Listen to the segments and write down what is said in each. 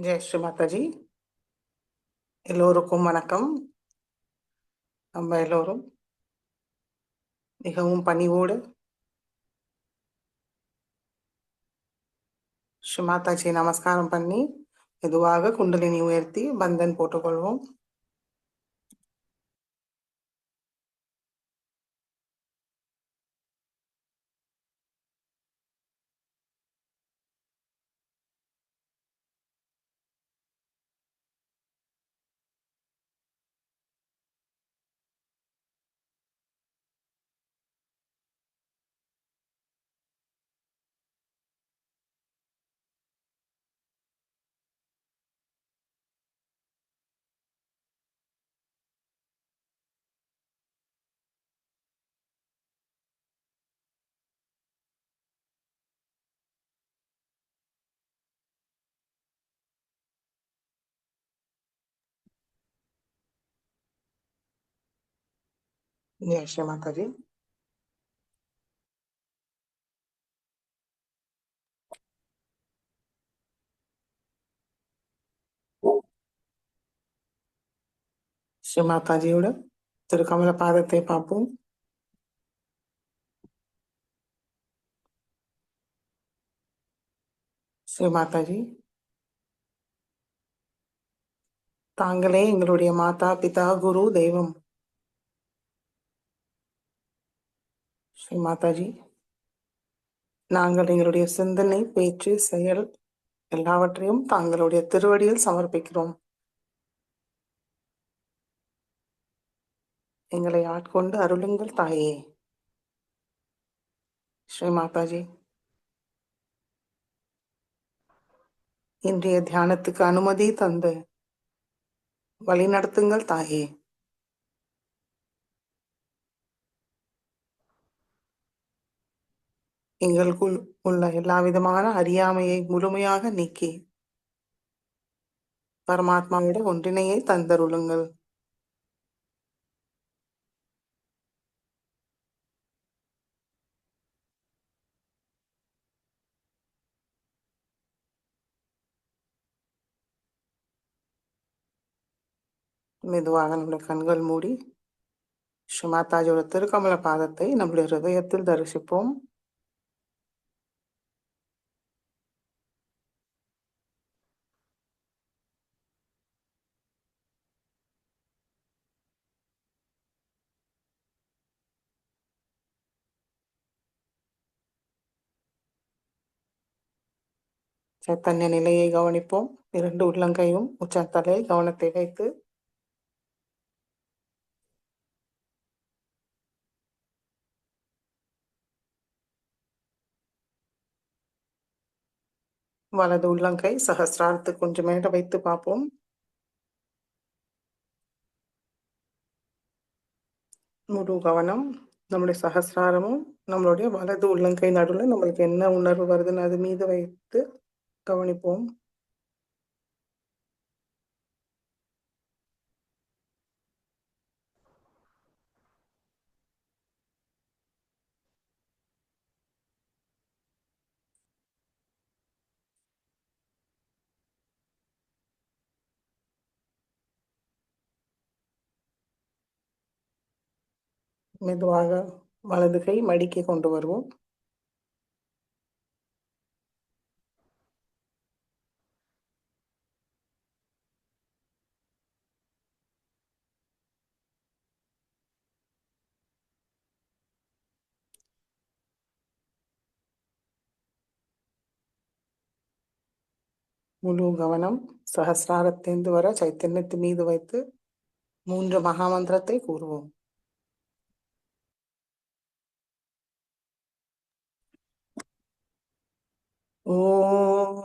ஜெய் ஸ்ரீ மாதாஜி. எல்லோருக்கும் வணக்கம். நம்ம எல்லோரும் மிகவும் பணிவோடு ஸ்ரீ மாதாஜி நமஸ்காரம் பண்ணி மெதுவாக குண்டலினி உயர்த்தி பந்தன் போட்டுக்கொள்வோம். ஜெய் ஸ்ரீ மாதாஜி. ஸ்ரீ மாதாஜியோட திருக்கமல பாதத்தை பார்ப்போம். ஸ்ரீ மாதாஜி, தாங்களே எங்களுடைய மாதா பிதா குரு தெய்வம். ஸ்ரீ மாதாஜி, நாங்கள் எங்களுடைய சிந்தனை பேச்சு செயல் எல்லாவற்றையும் தாங்களுடைய திருவடியில் சமர்ப்பிக்கிறோம். எங்களை ஆட்கொண்டு அருளுங்கள் தாயே. ஸ்ரீ மாதாஜி, இன்றைய தியானத்துக்கு அனுமதி தந்து வழிநடத்துங்கள் தாயே. எங்களுக்குள் உள்ள எல்லா விதமான அறியாமையை முழுமையாக நீக்கி பரமாத்மாவிட ஒன்றினையை தந்தருளுங்கள். மெதுவாக நம்முடைய கண்கள் மூடி ஸ்ரீ மாதாஜியோட திருக்கமல பாதத்தை நம்முடைய ஹிருதயத்தில் தரிசிப்போம். சைத்தன்ய நிலையை கவனிப்போம். 2 உள்ளங்கையும் உச்சந்தலை கவனத்தை வைத்து வலது உள்ளங்கை சகசிராரத்துக்கு கொஞ்சம் மேல வைத்து பார்ப்போம். முழு கவனம் நம்முடைய சகசிராரமும் நம்மளுடைய வலது உள்ளங்கை நடுவில் நம்மளுக்கு என்ன உணர்வு வருதுன்னு அது மீது வைத்து கவனிப்போம். மெதுவாக வலது கை மடிக்கி கொண்டு வருவோம். முழு கவனம் சகசிராரத்திலிருந்து வர சைத்தன்யத்து மீது வைத்து 3 மகாமந்திரத்தை கூறுவோம். ஓம்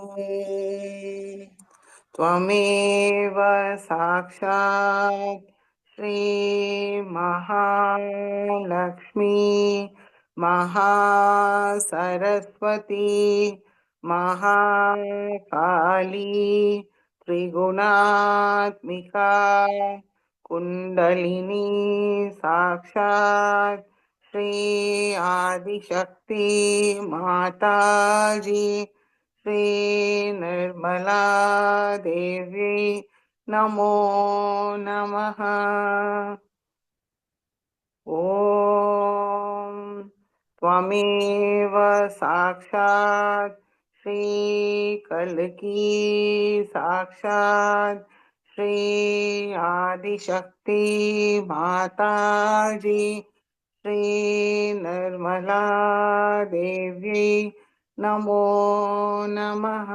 त्वमेव साक्षात् श्री महालक्ष्मी महासरस्वती महाकाली त्रिगुणात्मिका कुंडलिनी साक्षात् श्री आदिशक्ति माताजी श्रीनिर्मला देव्यै नमो नमः। ॐ त्वमेव साक्षात् श्रीकल्की साक्षात् श्री आदिशक्ति माताजी श्रीनिर्मला देव्यै नमो नमः।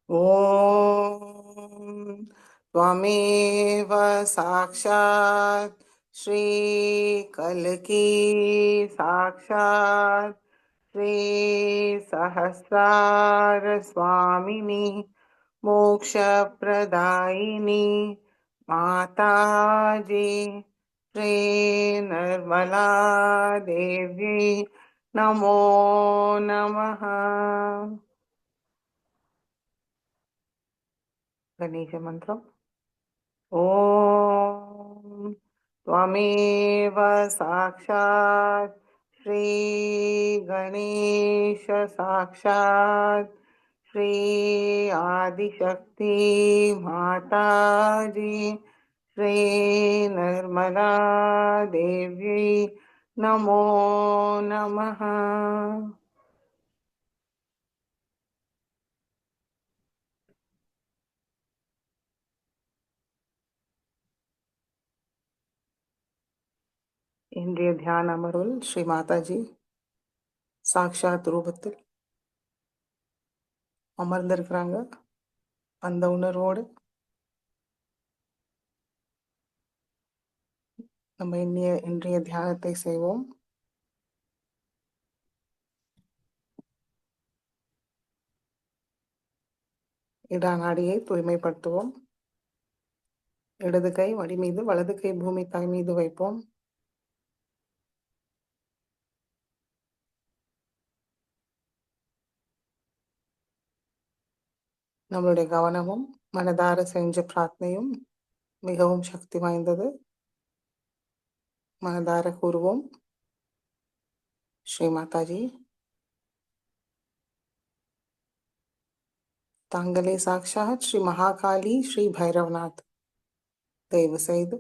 ॐ त्वमेव साक्षात् श्रीकल्की साक्षात् श्रीसहस्रारस्वामिनी मोक्षप्रदायिनी माताजी श्रीनिर्मला देव्यै नमो नमः। गणेशमन्त्रम्। ॐ त्वमेव साक्षात् श्रीगणेश साक्षात् श्री आदिशक्ति माताजी श्रीनिर्मला देव्यै नमो नमः। இன்றைய தியான அமர்வில் ஸ்ரீ மாதாஜி சாக்ஷாத் ரூபத்தில் அமர்ந்திருக்கிறாங்க. அந்த உணர்வோடு நம்ம இன்றைய தியானத்தை செய்வோம். இடா நாடியை தூய்மைப்படுத்துவோம். இடது கை மடி மீது, வலது கை பூமி தாய் மீது வைப்போம். நம்மளுடைய கவனமும் மனதார செஞ்ச பிரார்த்தனையும் மிகவும் சக்தி வாய்ந்தது. மனதார கூறுவோம், ஸ்ரீ மாதாஜி தாங்களே சாக்ஷாத் ஸ்ரீ மகாகாளி ஸ்ரீ பைரவநாத், தயவு செய்து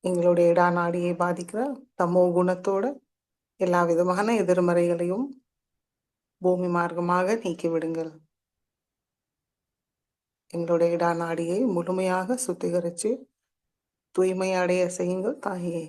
எங்களுடைய இடா நாடியை பாதிக்கிற தமோ குணத்தோட எல்லா விதமான எதிர்மறைகளையும் பூமி மார்க்கமாக நீக்கிவிடுங்கள். எங்களுடைய இடா நாடியை முழுமையாக சுத்திகரித்து தூய்மை அடைய செய்யுங்கள் தாயே.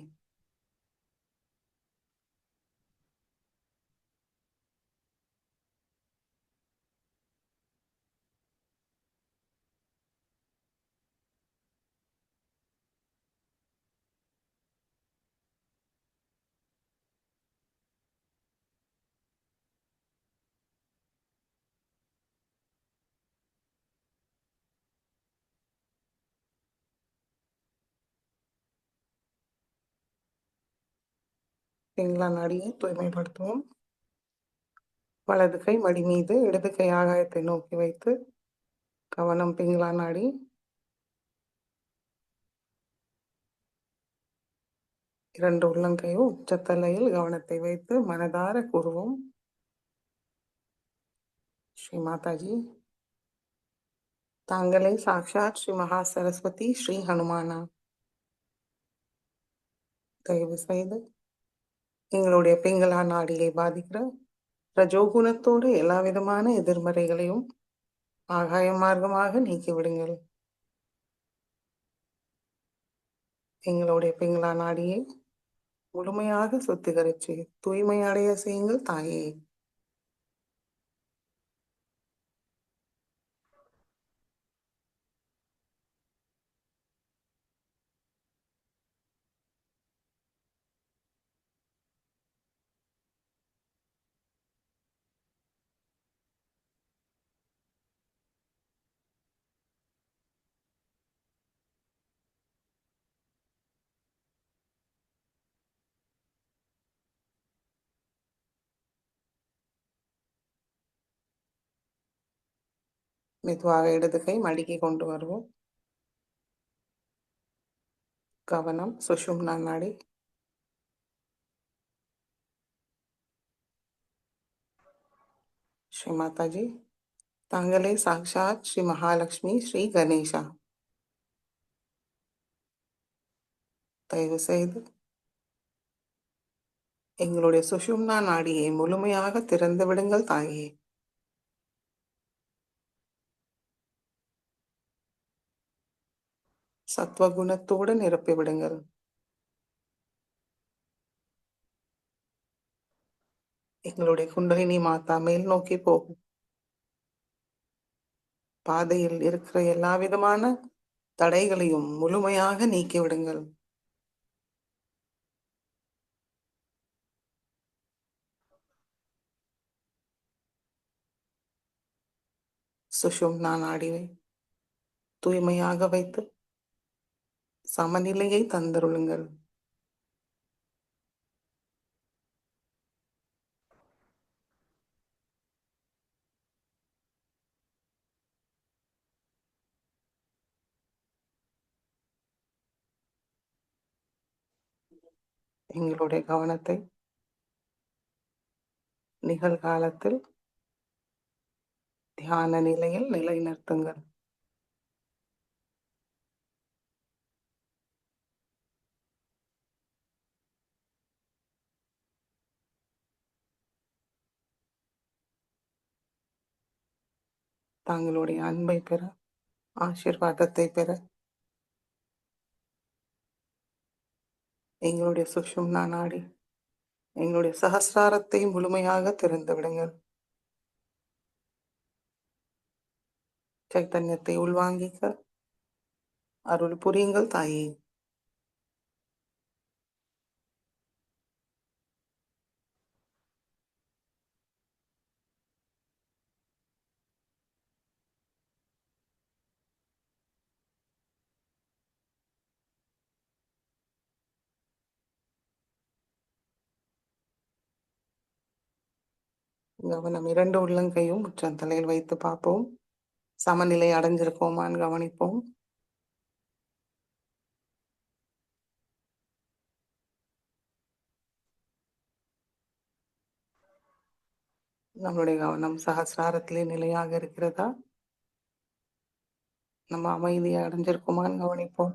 பிங்களா நாடியை தூய்மைப்படுத்துவோம். வலது கை மடி மீது, இடது கை ஆகாயத்தை நோக்கி வைத்து கவனம் பிங்களா நாடி. இரண்டு உள்ளங்கையும் உச்சத்தலையில் கவனத்தை வைத்து மனதார கூறுவோம், ஸ்ரீ மாதாஜி தாங்களே சாக்ஷாத் ஸ்ரீ மகா சரஸ்வதி ஸ்ரீ ஹனுமானா, தயவு செய்து எங்களுடைய பிங்களா நாடியை பாதிக்கிற ரஜோகுணத்தோடு எல்லா விதமான எதிர்மறைகளையும் ஆகாய மார்க்கமாக நீக்கிவிடுங்கள். எங்களுடைய பிங்களா நாடியை முழுமையாக சுத்திகரித்து தூய்மை அடைய செய்யுங்கள் தாயே. மெதுவாக இடது கை மடிக்கி கொண்டு வருவோம். கவனம் சுஷும்னா நாடி. ஸ்ரீ மாதாஜி, தாங்களே சாக்ஷாத் ஸ்ரீ மகாலட்சுமி ஸ்ரீ கணேசா. தயவு செய்து எங்களுடைய சுஷும்னா நாடியை முழுமையாக திறந்து விடுங்கள் தாயே. சத்வகுணத்தோடு நிரப்பி விடுங்கள். எங்களுடைய குண்டலினி மாதா மேல் நோக்கி போகும் பாதையில் இருக்கிற எல்லா விதமான தடைகளையும் முழுமையாக நீக்கி விடுங்கள். சுஷும்னா நாடியை தூய்மையாக வைத்து சமநிலையை தந்தருளுங்கள். எங்களுடைய கவனத்தை நிகழ்காலத்தில் தியான நிலையில் நிலைநிறுத்துங்கள். தங்களுடைய அன்பை பெற, ஆசீர்வாதத்தை பெற எங்களுடைய சுஷும்னா நாடி, எங்களுடைய சகஸ்ராரத்தை முழுமையாக திறந்து விடுங்கள். சைத்தன்யத்தை உள்வாங்கிக்க அருள் புரியுங்கள் தாயே. கவனம் இரண்டு உள்ளங்கையும் உச்சந்தலையில் வைத்து பார்ப்போம். சமநிலை அடைஞ்சிருக்கோமான்னு கவனிப்போம். நம்மளுடைய கவனம் சகஸ்ராரத்திலே நிலையாக இருக்கிறதா? நம்ம அமைதியை அடைஞ்சிருக்கோமான்னு கவனிப்போம்.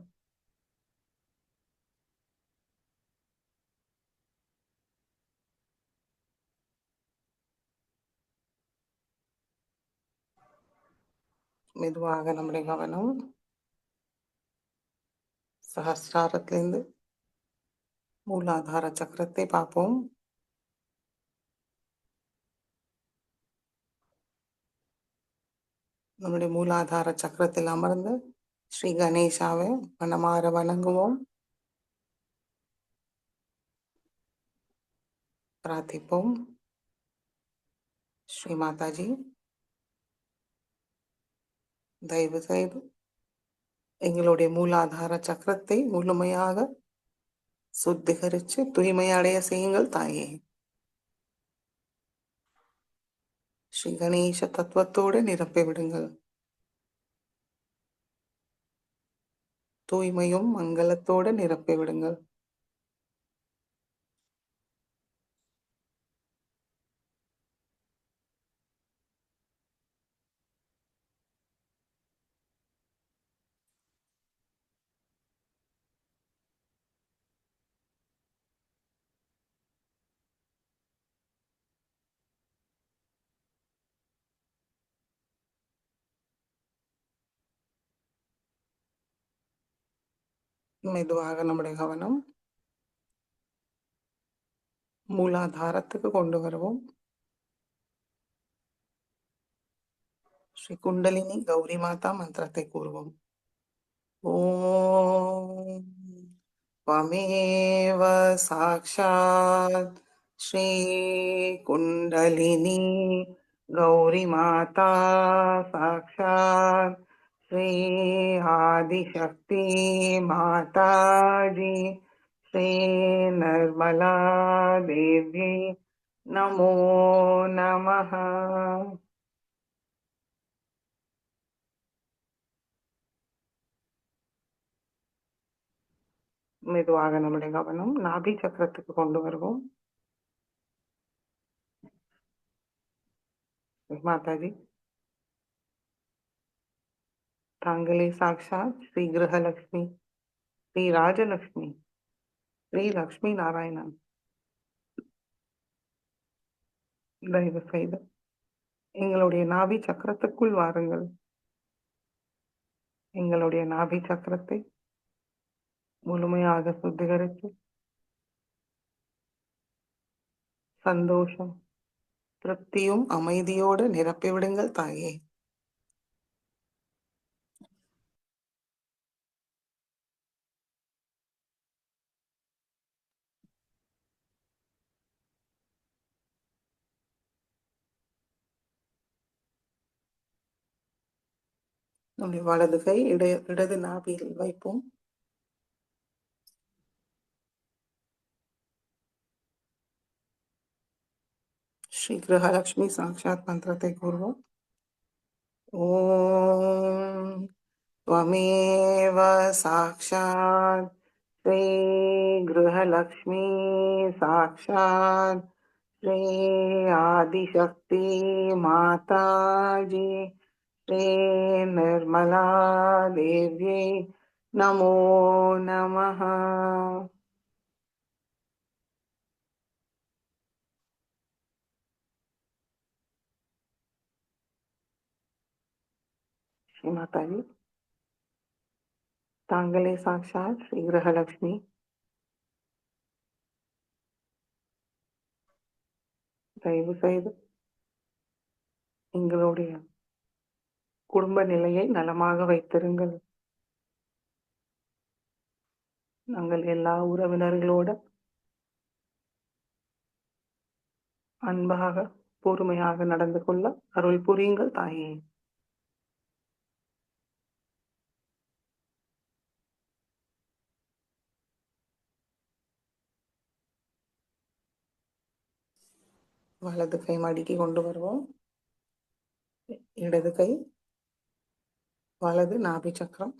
மெதுவாக நம்முடைய கவனம் சகஸ்ராரத்திலிருந்து மூலாதார சக்கரத்தை பார்ப்போம். நம்முடைய மூலாதார சக்கரத்தில் அமர்ந்து ஸ்ரீ கணேசாவை மனமாற வணங்குவோம், பிரார்த்திப்போம். ஸ்ரீ மாதாஜி, தயவு செய்து எங்களுடைய மூலாதார சக்கரத்தை முழுமையாக சுத்திகரித்து தூய்மை அடைய செய்யுங்கள் தாயே. ஸ்ரீ கணேச தத்துவத்தோடு நிரப்பி விடுங்கள். தூய்மையும் மங்களத்தோடு நிரப்பி விடுங்கள். மெதுவாக நம்முடைய கவனம் மூலாதாரத்துக்கு கொண்டு வருவோம். ஸ்ரீ குண்டலினி கௌரி மாதா மந்திரத்தை கூறுவோம். ஓம் त्वमेव साक्षात् श्री कुण्डलिनी गौरी माता साक्षात् श्री आदिशक्ति माता जी श्री निर्मला देवी नमो नमः. மெதுவாக நம்முடைய கவனம் நாபி சக்கரத்துக்கு கொண்டு வருவோம். माताजी, तांगले साक्षात श्री गृहलक्ष्मी, श्री राजलक्ष्मी, श्री लक्ष्मी नारायणன். தயவு செய்து எங்களுடைய நாபி சக்கரத்துக்குள் வாருங்கள். எங்களுடைய நாபி சக்கரத்தை முழுமையாக சுத்திகரித்து சந்தோஷம், திருப்தியும் அமைதியோடு நிரப்பிவிடுங்கள் தாயே. நம்முடைய வலது கை இடது நாபியில் வைப்போம். ஸ்ரீ கிரகலட்சுமி சாட்சாத் மந்திரத்தை கூறுவோம். ஓம் त्वमेव साक्षात् श्री गृहलक्ष्मी साक्षात् श्री आदिशक्ति माताजी श्री निर्मला देव्यै नमो नमः. श्री माताजी, தாங்களே சாட்சாத் ஸ்ரீ கிரகலட்சுமி. தயவு செய்து எங்களுடைய குடும்ப நிலையை நலமாக வைத்திருங்கள். நாங்கள் எல்லா உறவினர்களோட அன்பாக பொறுமையாக நடந்து கொள்ள அருள் புரியுங்கள் தாயே. வலது கை மடிக்கு கொண்டு வருவோம். இடது கை வலது நாபி சக்கரம்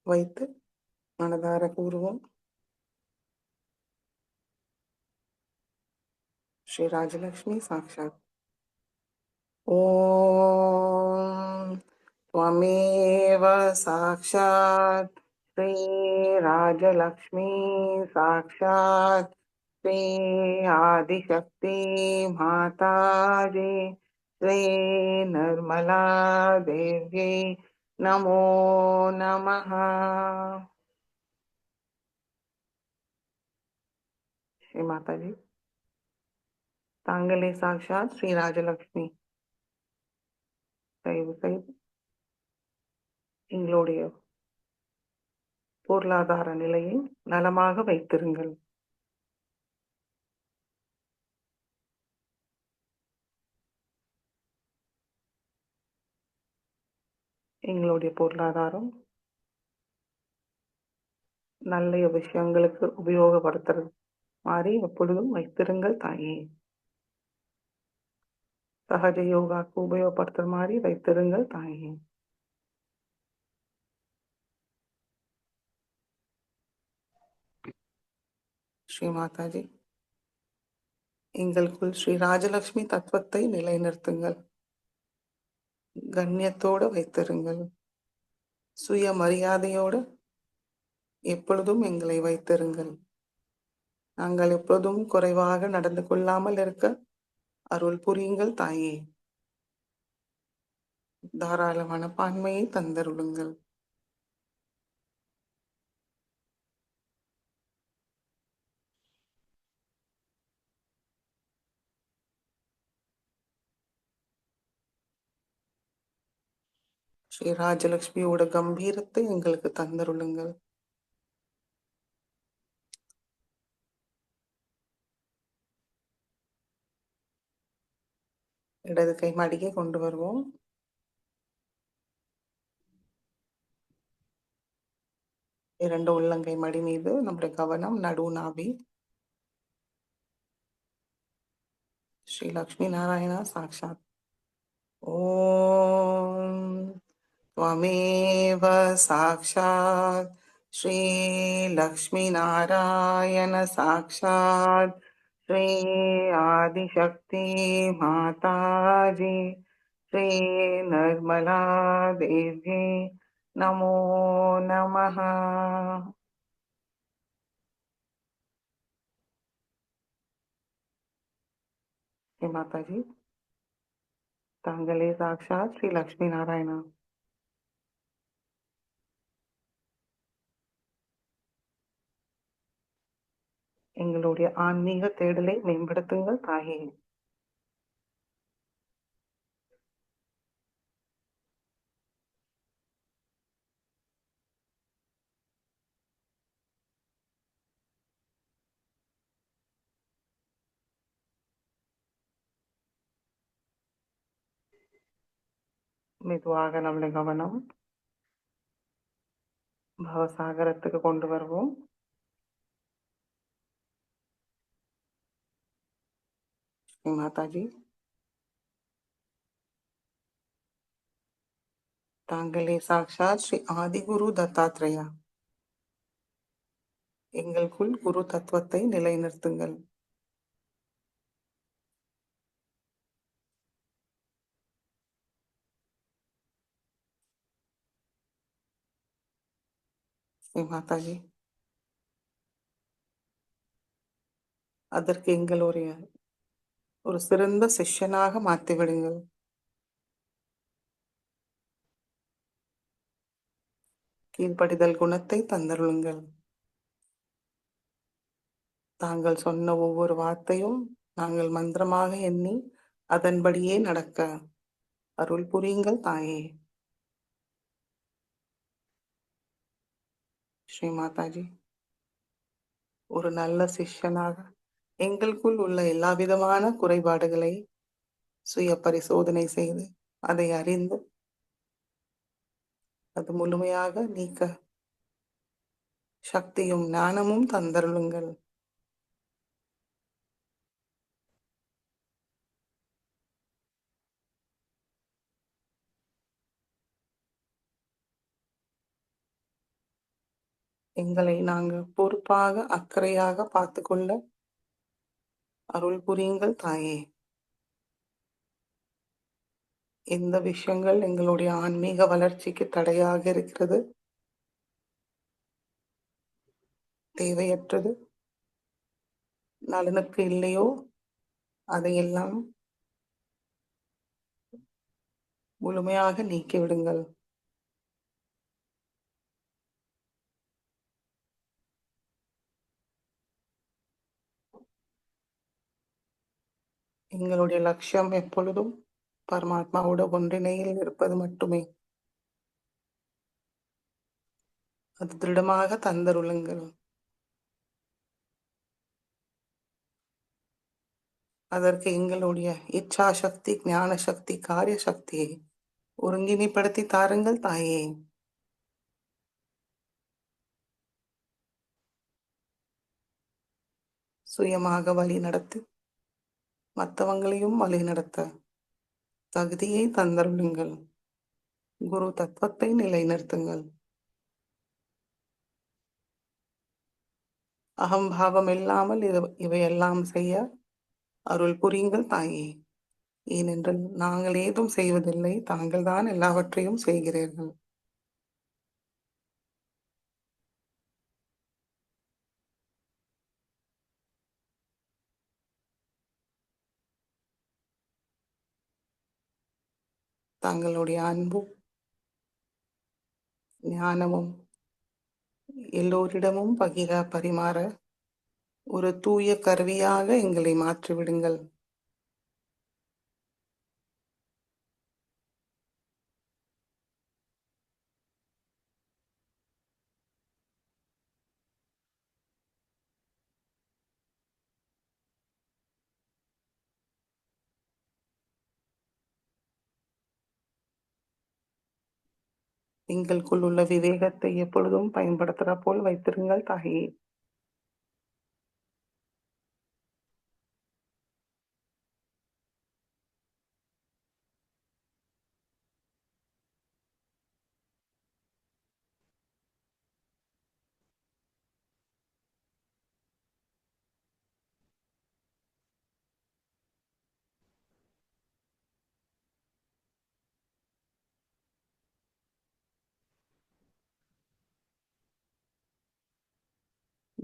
வைத்து மனதார கூறுவோம். ஸ்ரீ ராஜலக்ஷ்மி சாட்சாத். ஓம் त्वमेव साक्षात् श्री राजलक्ष्मी साक्षात् श्री आदिशक्ति माताजी श्री निर्मला देव्यै नमो नमः. श्री माताजी, தாங்களே சாட்சாத் ஸ்ரீ ராஜலக்ஷ்மி. தயவு செய்து எங்களுடைய பொருளாதார நிலையை நலமாக வைத்திருங்கள். எங்களுடைய பொருளாதாரம் நல்ல விஷயங்களுக்கு உபயோகப்படுத்துறது மாதிரி எப்பொழுதும் வைத்திருங்கள் தாயே. சகஜ யோகாக்கு உபயோகப்படுத்துற மாதிரி வைத்திருங்கள் தாயே. ஸ்ரீ மாதாஜி, எங்களுக்குள் ஸ்ரீ ராஜலட்சுமி தத்துவத்தை நிலைநிறுத்துங்கள். கண்ணியத்தோடு வைத்திருங்கள். சுய மரியாதையோடு எப்பொழுதும் எங்களை வைத்திருங்கள். நாங்கள் எப்பொழுதும் குறைவாக நடந்து கொள்ளாமல் இருக்க அருள் புரியுங்கள் தாயே. தாராள மனப்பான்மையை தந்தருளுங்கள். ஸ்ரீ ராஜலட்சுமியோட கம்பீரத்தை எங்களுக்கு தந்தருளுங்கள். இடது கை மடிக்கை கொண்டு வருவோம். இரண்டு உள்ளங்கை மடி மீது நம்முடைய கவனம் நடு நாபி. ஸ்ரீ லக்ஷ்மி நாராயணா சாட்சாத். ஓம் त्वमेव साक्षात् श्री लक्ष्मी नारायण साक्षात् श्री आदिशक्ति माताजी श्रीनिर्मलादेव्यै नमो नमः। हे माताजी, தாங்களே சாக்ஷாத் ஸ்ரீ லக்ஷ்மி நாராயணா. எங்களுடைய ஆன்மீக தேடலை மேம்படுத்துங்கள் தாயே. மெதுவாக நம்முடைய கவனம் பவசாகரத்துக்கு கொண்டு வருவோம். ஸ்ரீ மாதாஜி, தாங்களே சாக்ஷாத் ஸ்ரீ ஆதிகுரு தத்தாத்ரேயா. எங்களுக்குள் குரு தத்துவத்தை நிலைநிறுத்துங்கள். ஸ்ரீ மாதாஜி, அதற்கு எங்களுடைய ஒரு சிறந்த சிஷ்யனாக மாற்றிவிடுங்கள். கீழ்ப்படிதல் குணத்தை தந்தருளுங்கள். தாங்கள் சொன்ன ஒவ்வொரு வார்த்தையும் நாங்கள் மந்திரமாக எண்ணி அதன்படியே நடக்க அருள் புரியுங்கள் தாயே. ஸ்ரீ மாதாஜி, ஒரு நல்ல சிஷ்யனாக எங்களுக்குள் உள்ள எல்லா விதமான குறைபாடுகளை சுய பரிசோதனை செய்து அதை அறிந்து அது முழுமையாக நீக்க சக்தியும் ஞானமும் தந்தருளுங்கள். எங்களை நாங்கள் பொறுப்பாக அக்கறையாக பார்த்து கொள்ள அருள் புரியுங்கள் தாயே. எந்த விஷயங்கள் எங்களுடைய ஆன்மீக வளர்ச்சிக்கு தடையாக இருக்கிறது, தேவையற்றது, நலனுக்கு இல்லையோ அதையெல்லாம் முழுமையாக நீக்கிவிடுங்கள். எங்களுடைய லட்சியம் எப்பொழுதும் பரமாத்மாவோட ஒன்றிணையில் இருப்பது மட்டுமே. அது திருடமாக தந்தருளுங்கள். அதற்கு எங்களுடைய இச்சா சக்தி, ஞான சக்தி, காரிய சக்தியை ஒருங்கிணைப்படுத்தி தாருங்கள் தாயே. சுயமாக வழி நடத்தி மற்றவங்களையும் வழி நடத்த தகுதியை தந்தருளுங்கள். குரு தத்துவத்தை நிலைநிறுத்துங்கள். அகம்பாவம் இல்லாமல் இவையெல்லாம் செய்ய அருள் புரியுங்கள் தாயே. ஏனென்றால் நாங்கள் ஏதும் செய்வதில்லை, தாங்கள் தான் எல்லாவற்றையும் செய்கிறீர்கள். தங்களுடைய அன்பும் ஞானமும் எல்லோரிடமும் பரிமாற ஒரு தூய கருவியாக எங்களை மாற்றிவிடுங்கள். எங்களுக்குள் உள்ள விவேகத்தை எப்பொழுதும் பயன்படுத்துகிற போல் வைத்திருங்கள் தாயே.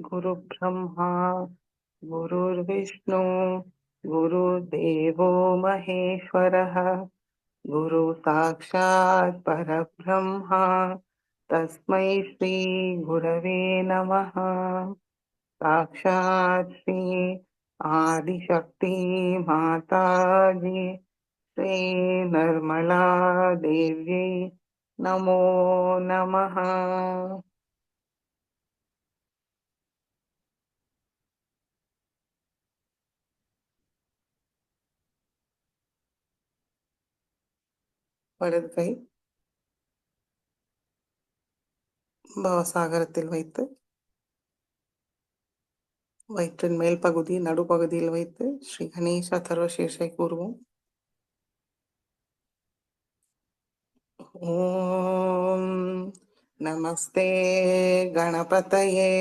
गुरुब्रह्मा गुरुर्विष्णु गुरुदेवो महेश्वरः गुरु साक्षात् परब्रह्मा तस्मै श्री गुरवे नमः। साक्षात् श्री आदिशक्ति माताजी श्री निर्मला देव्यै नमो नमः। வலது கை பவசாகரத்தில் வைத்து வயிற்றின் மேல் பகுதி நடுப்பகுதியில் வைத்து ஸ்ரீ கணேச தர்வசேஷை கூறுவோம். ஓம் நமஸ்தே கணபதயே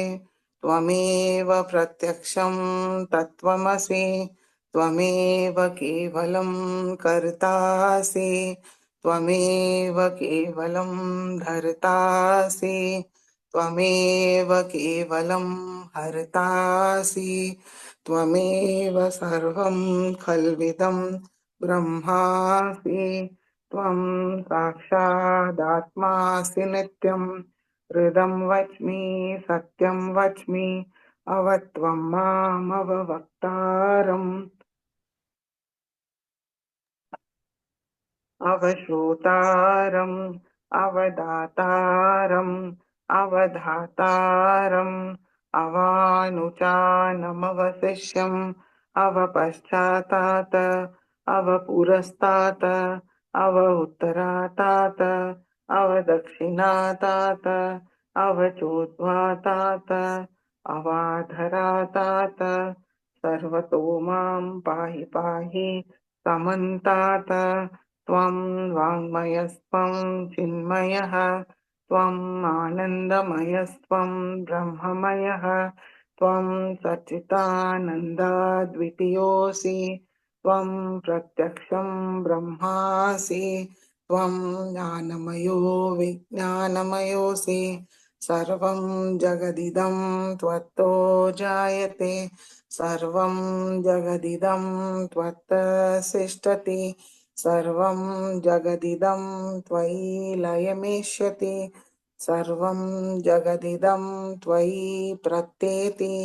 त्वमेव प्रत्यक्षं तत्त्वमसि त्वमेव केवलं कर्तासि त्वमेव केवलं धर्तासि त्वमेव केवलं हर्तासि त्वमेव सर्वं खल्विदं ब्रह्मासि त्वं साक्षादात्मासि नित्यं हृदं वच्मि सत्यं वच्मि अवत्वं मामवक्तारम् अवश्रोतारम् अवदातारम् अवधातारम् अवानुचानमवशिष्यम् अवपश्चातात् अवपुरस्तात् अव उत्तरातात् अवदक्षिणातात् अवचोद्वातात् अवाधरातात् सर्वतो मां पाहि पाहि समन्तात् त्वं वाङ्मयस्त्वं चिन्मयः त्वम् आनन्दमयस्त्वं ब्रह्ममयः त्वं सच्चिदानन्दाद्वितीयोऽसि त्वं प्रत्यक्षं ब्रह्मासि त्वं ज्ञानमयो विज्ञानमयोऽसि सर्वं जगदिदं त्वत्तो जायते सर्वं जगदिदं त्वत्तसिष्ठति सर्वं जगदिदं त्वयि लयमेष्यति सर्वं जगदिदं त्वयि प्रत्येति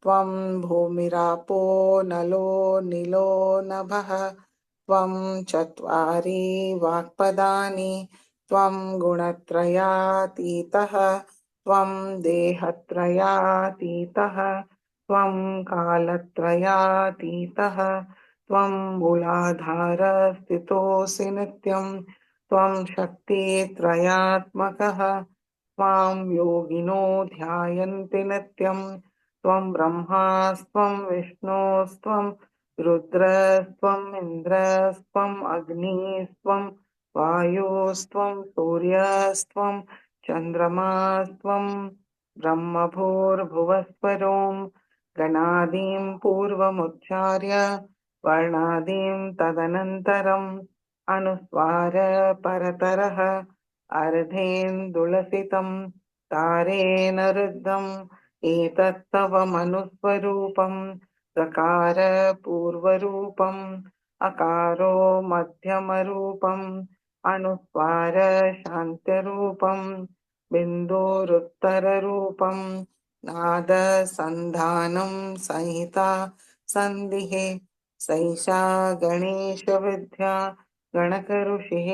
त्वं भूमिरापो नलो निलो नभः त्वं चत्वारि वाक्पदानि त्वं गुणत्रयातीतः त्वं देहत्रयातीतः त्वं कालत्रयातीतः त्वं मूलाधारस्थितोऽसि नित्यं त्वं शक्तित्रयात्मकः त्वां योगिनो ध्यायन्ति नित्यं त्वं ब्रह्मास्त्वं विष्णोस्त्वं रुद्रस्त्वम् इन्द्रस्त्वम् अग्निस्त्वं वायुस्त्वं सूर्यस्त्वं चन्द्रमास्त्वं ब्रह्मभूर्भुवस्वरों गणादीं पूर्वमुच्चार्य वर्णादीं तदनन्तरम् अनुस्वार परतरः अर्धेन्दुलसितं तारेण रुद्धम् एतत्तव मनुस्वरूपं सकार पूर्वरूपम् अकारो मध्यमरूपम् अनुस्वार शान्त्यरूपम् बिन्दुरुत्तररूपम् नादसन्धानं संहिता सन्धिः सैषा गणेशविद्या गणकऋषिः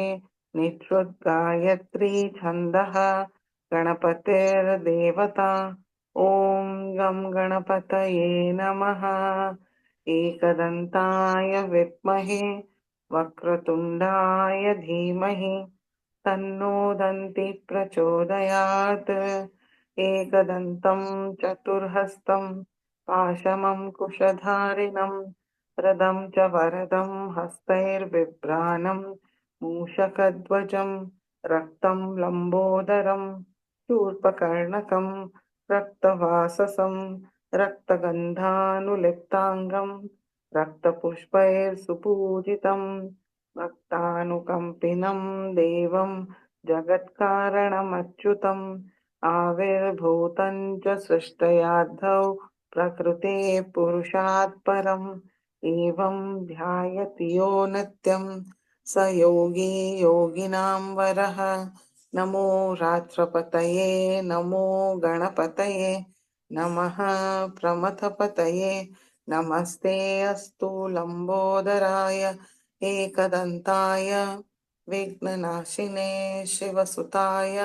निःश्रुतगायत्री छन्दः गणपतिर्देवता ॐ गं गणपतये नमः एकदन्ताय विद्महे वक्रतुण्डाय धीमहि तन्नो दन्ति प्रचोदयात् एकदन्तं चतुर्हस्तं पाशमङ्कुशधारिणं रदं च वरदं हस्तैर्बिभ्राणं मूषकध्वजं रक्तं लम्बोदरं शूर्पकर्णकं रक्तवाससं रक्तगन्धानुलिप्ताङ्गं रक्तपुष्पैर्सुपूजितं भक्तानुकम्पिनं देवं जगत्कारणमच्युतं आविर्भूतं च सृष्टयाद्धौ प्रकृते पुरुषात् परम् एवं ध्यायति यो नित्यं स योगी योगिनां वरः नमो रात्रपतये नमो गणपतये नमः प्रमथपतये नमस्ते अस्तु लम्बोदराय एकदन्ताय विघ्ननाशिने शिवसुताय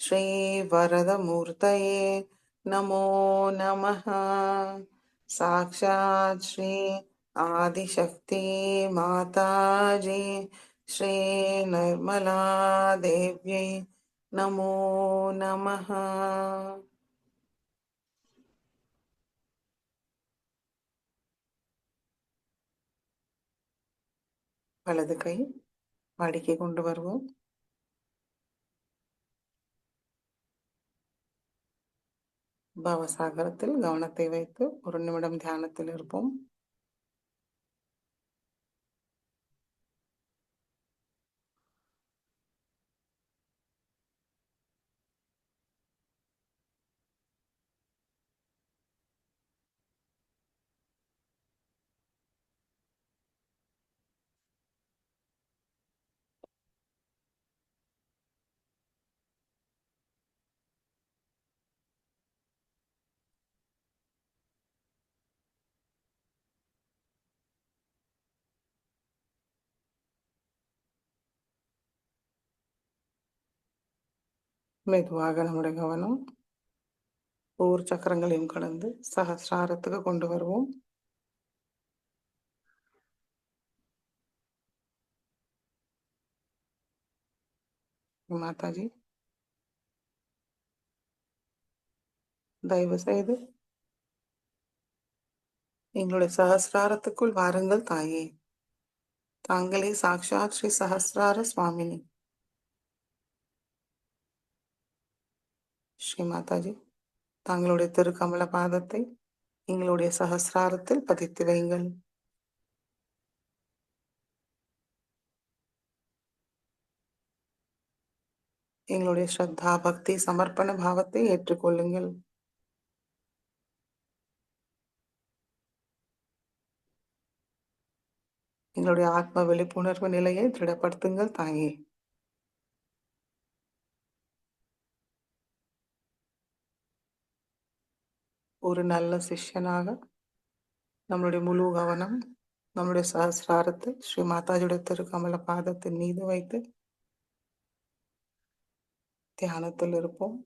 श्रीवरदमूर्तये नमो नमः साक्षात् श्री आदिशक्ति माताजी श्री निर्मला देव्यै नमो नमः வலது கை வாடிக்கை கொண்டு வருவோம். பவசாகரத்தில் கவனத்தை வைத்து ஒரு நிமிடம் தியானத்தில் இருப்போம். மெதுவாக நம்முடைய கவனம் ஒவ்வொரு சக்கரங்களையும் கடந்து சகசிராரத்துக்கு கொண்டு வருவோம். மாதாஜி தயவு செய்து எங்களுடைய சகசிராரத்துக்குள் வாருங்கள் தாயே. தாங்களே சாக்ஷாத் ஸ்ரீ சஹஸ்ரார சுவாமினி. ஸ்ரீ மாதாஜி தங்களுடைய திருக்கமல பாதத்தை எங்களுடைய சகசிராரத்தில் பதித்து வையுங்கள். எங்களுடைய ஸ்ரத்தா பக்தி சமர்ப்பண பாவத்தை ஏற்றுக்கொள்ளுங்கள். எங்களுடைய ஆத்ம விழிப்புணர்வு நிலையை திடப்படுத்துங்கள் தாயே. ஒரு நல்ல சிஷ்யனாக நம்மளுடைய முழு கவனம் நம்முடைய சஹஸ்ராரத்தை ஸ்ரீ மாதாஜியுடைய திருக்கமல பாதத்தின் மீது வைத்து தியானத்தில் இருப்போம்.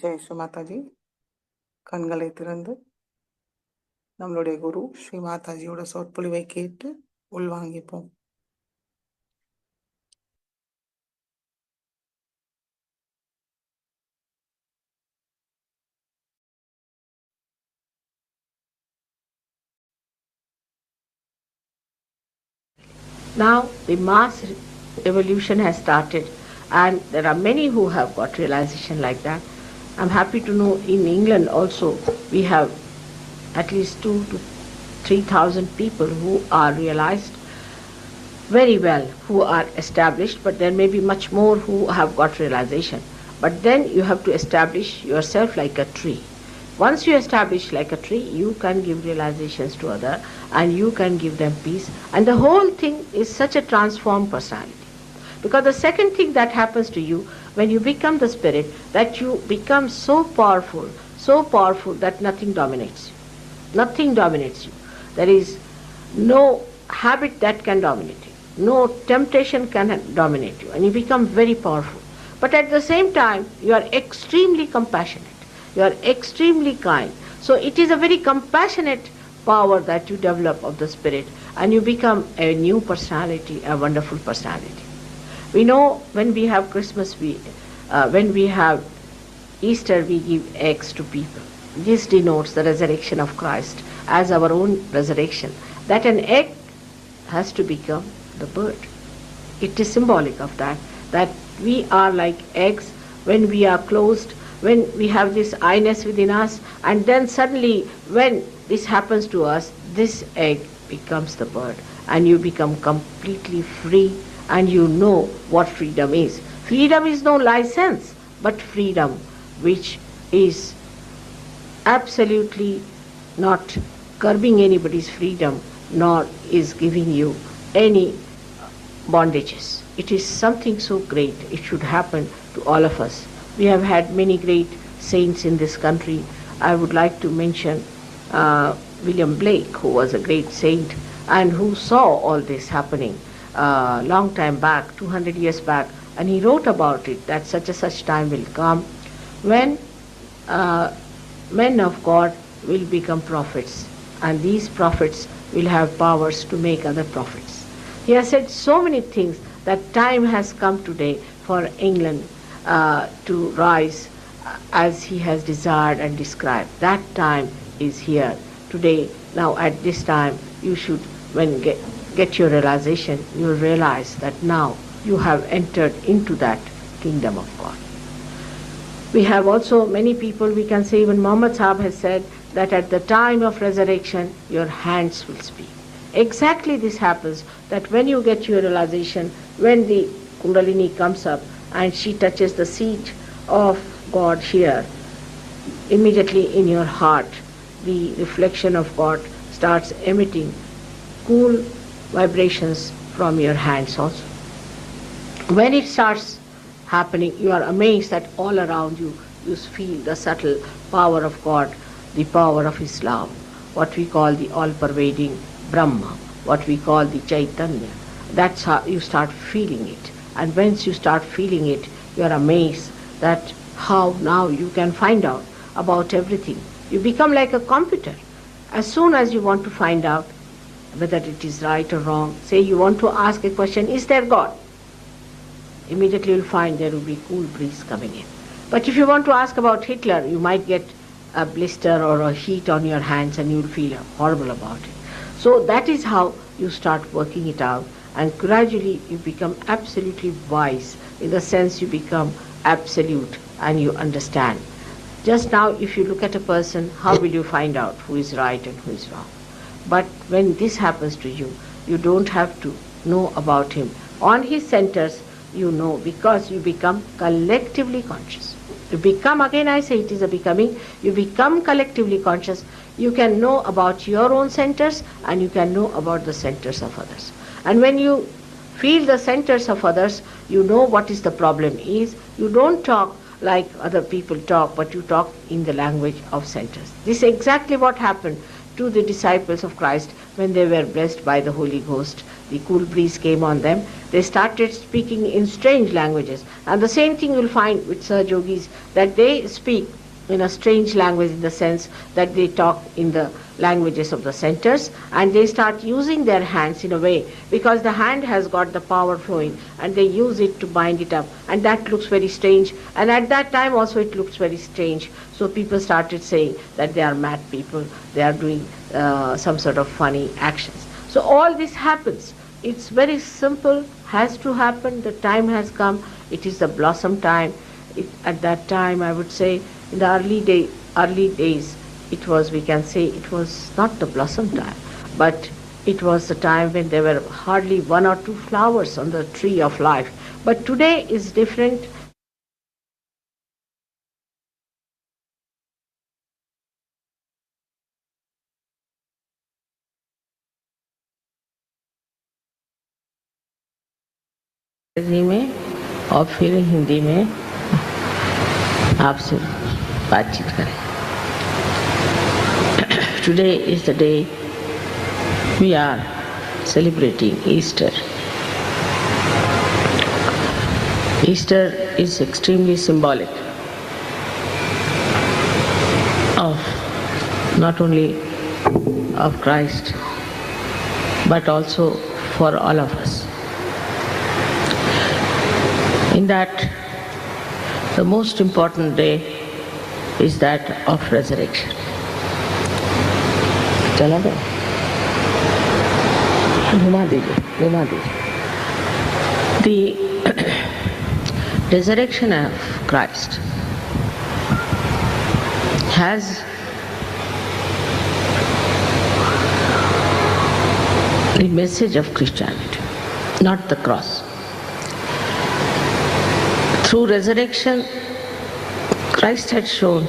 ஜெய் ஸ்ரீ மாதாஜி. கண்களை திறந்து நம்மளுடைய குரு ஸ்ரீ மாதாஜியோட சொற்பொழிவை கேட்டு உள்வாங்கிப்போம். Now the mass evolution has started and there are many who have got realization like that. I'm happy to know in England also we have at least 2,000 to 3,000 people who are realized very well who are established, but there may be much more who have got realization. But then you have to establish yourself like a tree. Once you establish like a tree, you can give realizations to others and you can give them peace. And the whole thing is such a transformed personality. Because the second thing that happens to you when you become the spirit, that you become so powerful that nothing dominates you. Nothing dominates you. There is no habit that can dominate you. No temptation can dominate you. And you become very powerful. But at the same time, you are extremely compassionate. You are extremely kind. So it is a very compassionate power that you develop of the spirit, and you become a new personality, a wonderful personality. We know when we have Christmas, when we have Easter, we give eggs to people. This denotes the resurrection of Christ as our own resurrection. That an egg has to become the bird. It is symbolic of that we are like eggs when we are closed, when we have this I-ness within us, and then suddenly when this happens to us, this egg becomes the bird, and you become completely free, and you know what freedom is. Freedom is no license, but freedom which is absolutely not curbing anybody's freedom, nor is giving you any bondages. It is something so great. It should happen to all of us. We have had many great saints in this country. I would like to mention William Blake, who was a great saint and who saw all this happening long time back, 200 years back, and he wrote about it, that such a such time will come when men of God will become prophets, and these prophets will have powers to make other prophets. He has said so many things that time has come today for England to rise as he has desired and described. That time is here today. Now at this time you should, when get your realization, you will realize that now you have entered into that kingdom of God. We have also many people, we can say even Muhammad Sahib has said that at the time of resurrection your hands will speak. Exactly this happens, that when you get your realization, when the Kundalini comes up and she touches the seat of God here, immediately in your heart the reflection of God starts emitting cool vibrations from your hands also. When it starts happening, you are amazed that all around you, you feel the subtle power of God, the power of Islam, what we call the all-pervading Brahma, what we call the Chaitanya. That's how you start feeling it. And once you start feeling it, you are amazed that how now you can find out about everything. You become like a computer. As soon as you want to find out whether it is right or wrong, say you want to ask a question, is there God? Immediately you'll find there will be cool breeze coming in. But if you want to ask about Hitler, you might get a blister or a heat on your hands and you'll feel horrible about it. So that is how you start working it out, and gradually you become absolutely wise, in the sense you become absolute and you understand. Just now if you look at a person, how will you find out who is right and who is wrong? But when this happens to you, you don't have to know about him. On his centers you know, because you become collectively conscious. You become, again I say it is a becoming, you become collectively conscious. You can know about your own centers and you can know about the centers of others. And when you feel the centers of others, you know what is the problem is. You don't talk like other people talk, but you talk in the language of centers. This is exactly what happened to the disciples of Christ when they were blessed by the Holy Ghost. The cool breeze came on them. They started speaking in strange languages. And the same thing you'll find with Sahaj Yogis, that they speak in a strange language, in the sense that they talk in the languages of the centers, and they start using their hands in a way, because the hand has got the power flowing, and they use it to bind it up, and that looks very strange. And at that time also it looks very strange. So people started saying that they are mad people, they are doing some sort of funny actions. So all this happens. It's very simple, has to happen. The time has come. It is the blossom time. At that time, I would say, in the early days, it was, we can say, it was not the blossom time, but it was the time when there were hardly one or two flowers on the tree of life. But today is different. अंग्रेजी में और फिर हिंदी में आपसे बातचीत करें. Today is the day we are celebrating Easter. Easter is extremely symbolic of not only of Christ but also for all of us. In that, the most important day is that of resurrection. चला गया, घुमा दीजिए. The resurrection of Christ has the message of Christianity, not the cross. Through resurrection, Christ had shown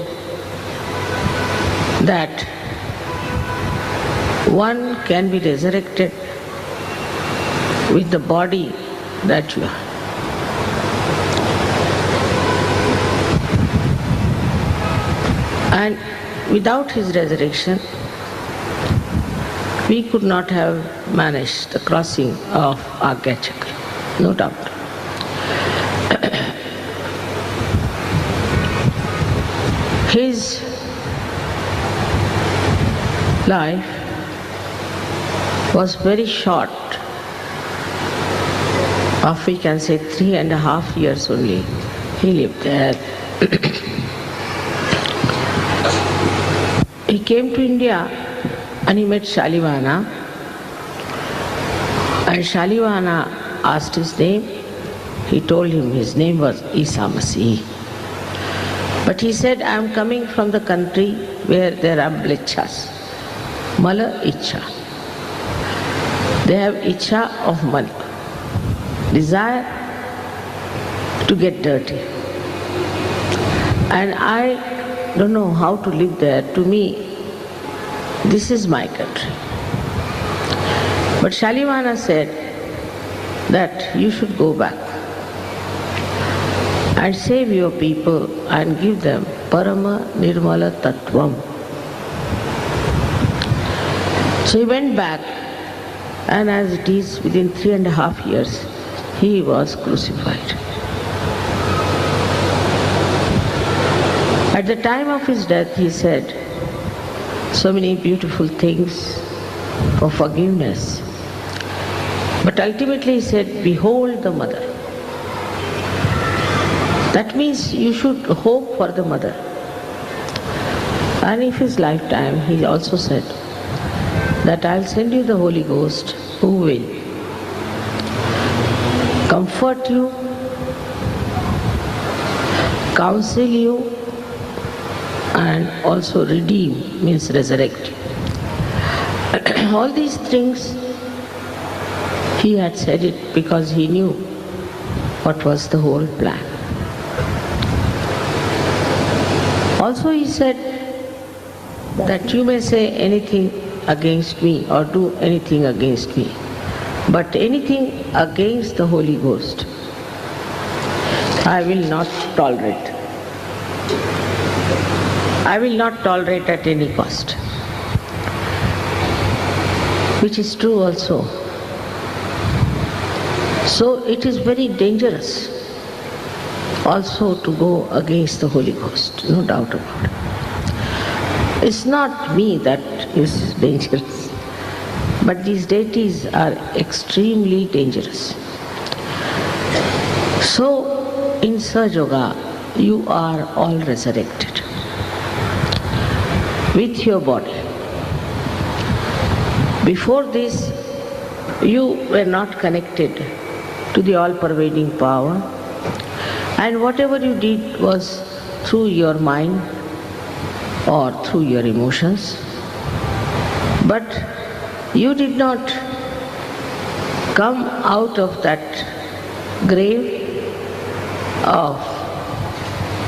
that one can be resurrected with the body that you are. And without his resurrection, we could not have managed the crossing of Agya Chakra, no doubt. His life was very short, of we can say 3.5 years only he lived there. He came to India and he met Shalivana, and Shalivana asked his name. He told him his name was Isa Masih. But he said, I am coming from the country where there are mlechas, mala icha. They have icha of money, desire to get dirty. And I don't know how to live there. To me, this is my country. But Shalivana said that you should go back and save your people and give them Parama Nirmala Tattvam. So he went back, and as it is, within 3.5 years, he was crucified. At the time of his death, he said so many beautiful things for forgiveness. But ultimately he said, behold the mother. That means you should hope for the mother. And in his lifetime, he also said that I'll send you the Holy Ghost who will comfort you, counsel you, and also redeem, means resurrect you. All these things he had said it because he knew what was the whole plan. Also he said that you may say anything against me or do anything against me, but anything against the Holy Ghost, I will not tolerate. I will not tolerate at any cost. Which is true also. So it is very dangerous also to go against the Holy Ghost, no doubt about it. It's not me that is dangerous, but these deities are extremely dangerous. So in Sahaja Yoga, you are all resurrected with your body. Before this, you were not connected to the all-pervading power, and whatever you did was through your mind or through your emotions. But You did not come out of that grave of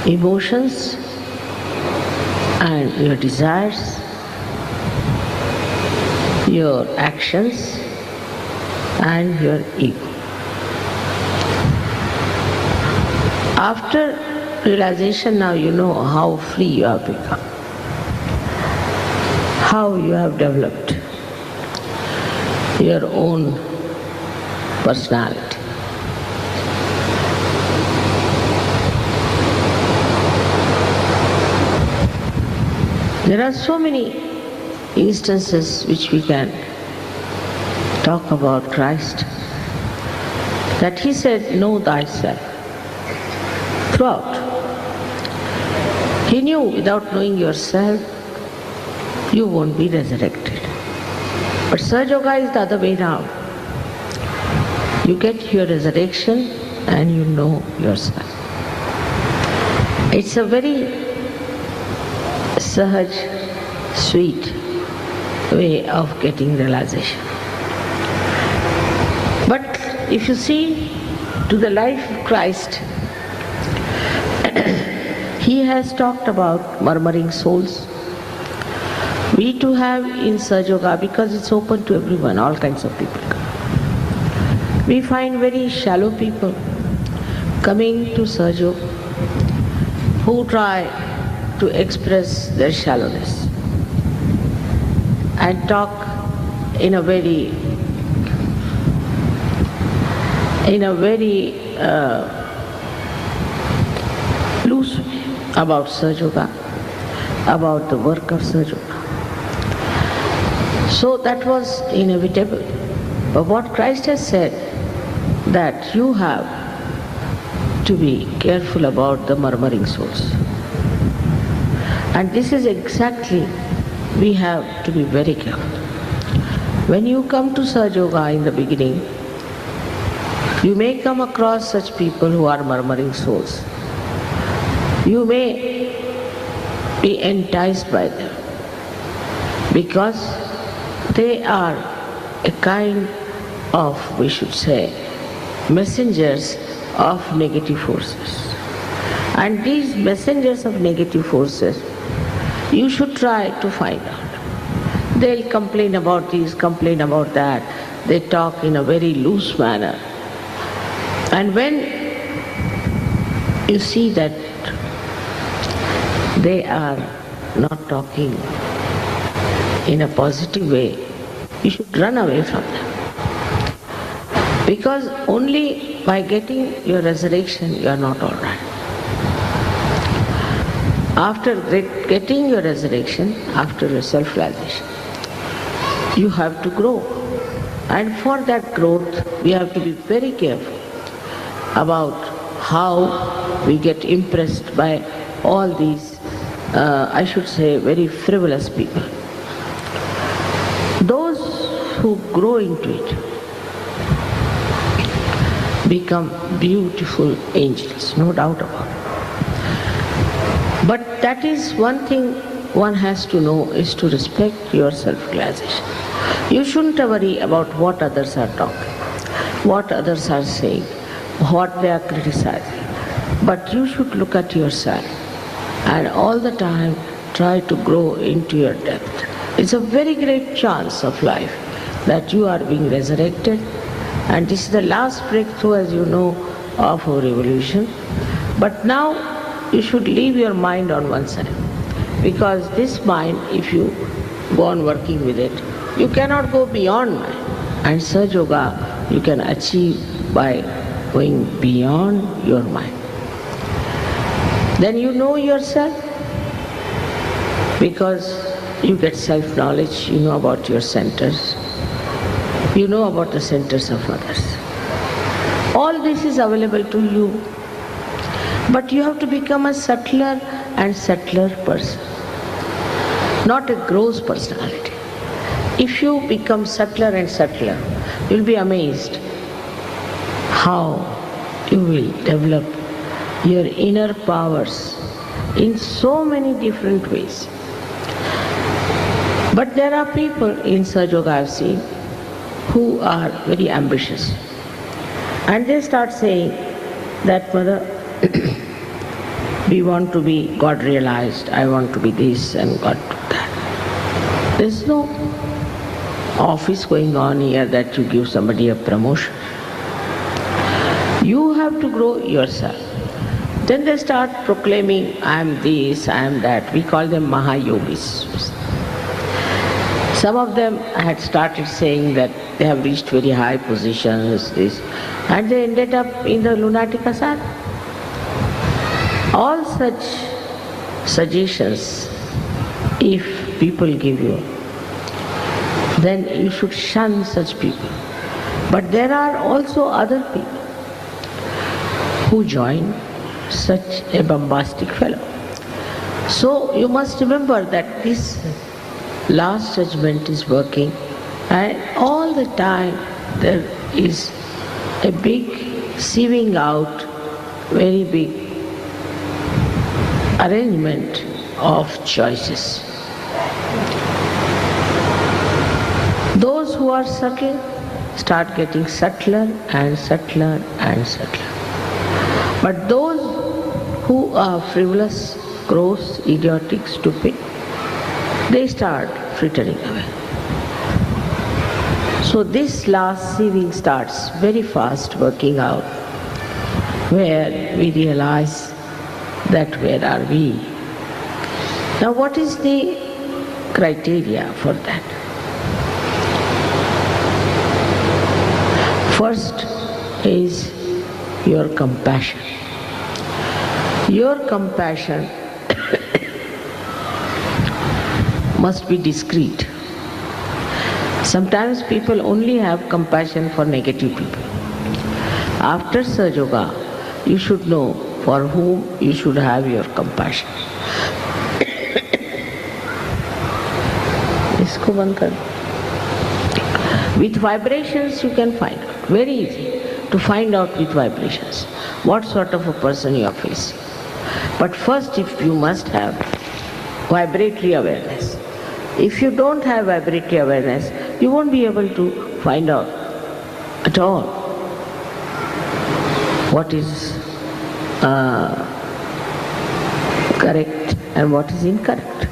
emotions and your desires, your actions and your ego. After realization, now you know how free you have become, how you have developed your own personality. There are so many instances which we can talk about Christ, that he said, know thyself. Throughout, he knew without knowing yourself, you won't be resurrected. But Sahaja Yoga is the other way round. You get your resurrection and you know yourself. It's a very Sahaj, sweet way of getting realization. But if you see to the life of Christ, he has talked about murmuring souls. We too have in Sahaja Yoga, because it's open to everyone, all kinds of people come. We find very shallow people coming to Sahaja Yoga who try to express their shallowness and talk in a very loose way about Sahaja Yoga, about the work of Sahaja Yoga. So that was inevitable. But what Christ has said, that you have to be careful about the murmuring souls. And this is exactly, we have to be very careful. When you come to Sahaja Yoga in the beginning, you may come across such people who are murmuring souls. You may be enticed by them because they are a kind of, we should say, messengers of negative forces. And these messengers of negative forces, you should try to find out. They'll complain about this, complain about that. They talk in a very loose manner. And when you see that they are not talking in a positive way, you should run away from them. Because only by getting your resurrection, you are not all right. After getting your resurrection, after your self-realization, you have to grow. And for that growth, we have to be very careful about how we get impressed by all these, I should say, very frivolous people. Those who grow into it become beautiful angels, no doubt about it. But that is one thing one has to know, is to respect your self-realization. You shouldn't worry about what others are talking, what others are saying, what they are criticizing. But you should look at yourself and all the time try to grow into your depth. It's a very great chance of life that you are being resurrected, and this is the last breakthrough, as you know, of our evolution. But now you should leave your mind on one side, because this mind, if you go on working with it, you cannot go beyond mind. And Sahaja Yoga you can achieve by going beyond your mind. Then you know yourself, because you get self-knowledge, you know about your centers, you know about the centers of others. All this is available to you, but you have to become a subtler and subtler person, not a gross personality. If you become subtler and subtler, you'll be amazed how you will develop your inner powers in so many different ways. But there are people in Sahaja Yoga I've seen who are very ambitious. And they start saying that, Mother, we want to be God realized, I want to be this and God to that. There's no office going on here that you give somebody a promotion. You have to grow yourself. Then they start proclaiming, I am this, I am that. We call them Mahayogis. Some of them had started saying that they have reached very high positions, this, and they ended up in the lunatic asylum. All such suggestions, if people give you, then you should shun such people. But there are also other people who join such a bombastic fellow. So you must remember that this last judgment is working, and all the time there is a big sieving out, very big arrangement of choices. Those who are subtle start getting subtler and subtler and subtler. But those who are frivolous, gross, idiotic, stupid, they start frittering away. So this last sieving starts very fast working out, where we realize that where are we? Now what is the criteria for that? First is your compassion. Your compassion must be discreet. Sometimes people only have compassion for negative people. After Sahaja Yoga, you should know for whom you should have your compassion. Isko band kar. With vibrations you can find out. Very easy to find out with vibrations what sort of a person you are facing. But first you must have vibratory awareness. If you don't have vibratory awareness, you won't be able to find out at all what is correct and what is incorrect.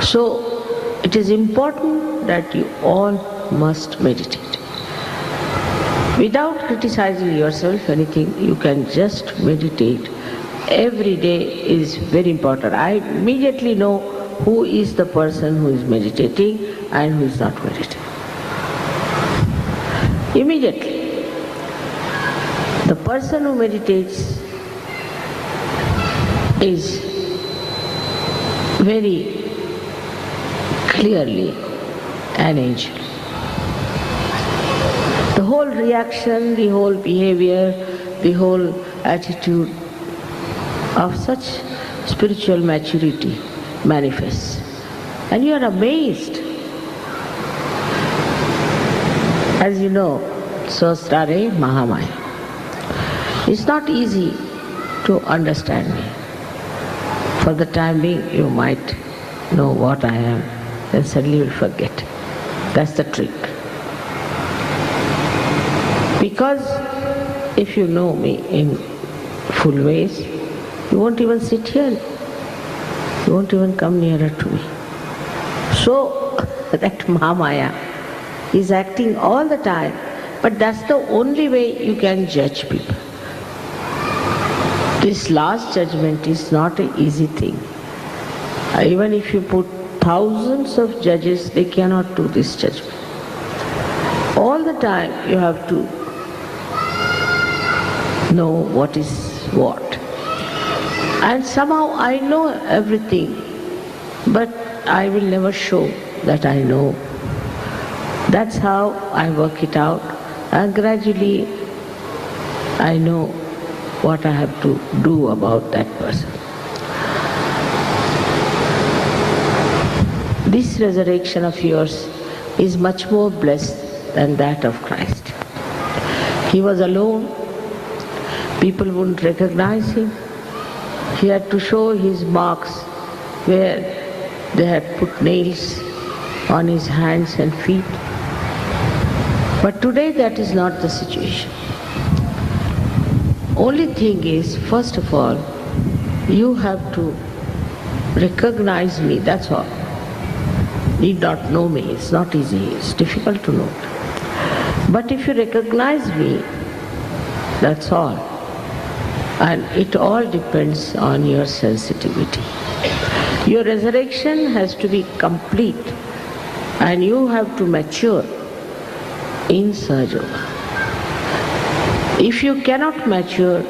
So it is important that you all must meditate. Without criticizing yourself anything, you can just meditate. Every day is very important. I immediately know who is the person who is meditating and who is not meditating. Immediately. The person who meditates is very clearly an angel. The whole reaction, the whole behavior, the whole attitude of such spiritual maturity manifests. And you are amazed. As you know, Sahasrara Mahamaya. It's not easy to understand me. For the time being, you might know what I am, then suddenly you'll forget. That's the trick. Because if you know me in full ways, you won't even sit here. You won't even come nearer to me. So that Mahamaya is acting all the time, but that's the only way you can judge people. This last judgment is not an easy thing. Even if you put thousands of judges, they cannot do this judgment. All the time you have to know what is what. And somehow I know everything, but I will never show that I know. That's how I work it out, and gradually I know what I have to do about that person. This resurrection of yours is much more blessed than that of Christ. He was alone. People wouldn't recognize him. He had to show his marks where they had put nails on his hands and feet. But today that is not the situation. Only thing is, first of all, you have to recognize me, that's all. Need not know me, it's not easy, it's difficult to know. But if you recognize me, that's all. And it all depends on your sensitivity. Your resurrection has to be complete and you have to mature in Sahaja Yoga. If you cannot mature,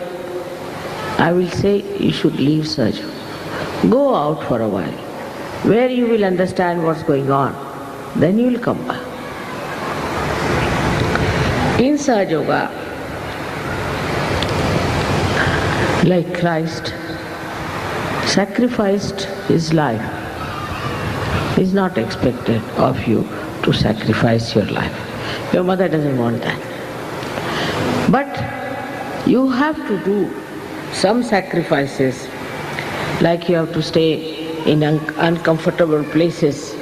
I will say you should leave Sahaja Yoga. Go out for a while, where you will understand what's going on. Then you will come back. In Sahaja Yoga, like Christ sacrificed his life, is not expected of you to sacrifice your life. Your mother doesn't want that. But you have to do some sacrifices, like you have to stay in uncomfortable places,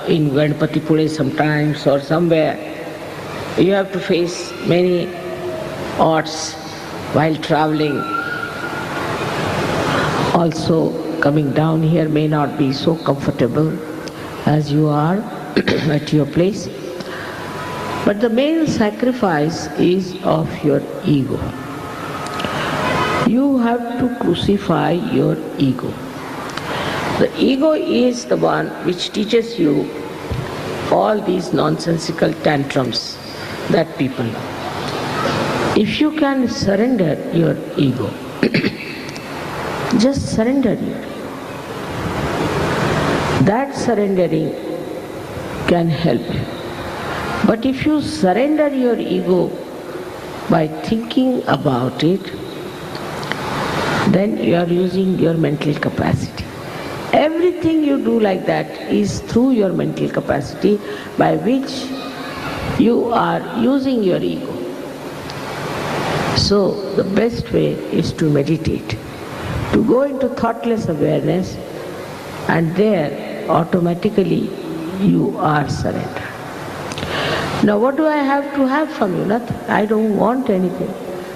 in Ganpatipule sometimes or somewhere. You have to face many odds while traveling. Also, coming down here may not be so comfortable as you are at your place. But the main sacrifice is of your ego. You have to crucify your ego. The ego is the one which teaches you all these nonsensical tantrums that people love. If you can surrender your ego, just surrender your ego. That surrendering can help you. But if you surrender your ego by thinking about it, then you are using your mental capacity. Everything you do like that is through your mental capacity, by which you are using your ego. So the best way is to meditate, to go into thoughtless awareness, and there automatically you are surrendered. Now what do I have to have from you? Nothing. I don't want anything.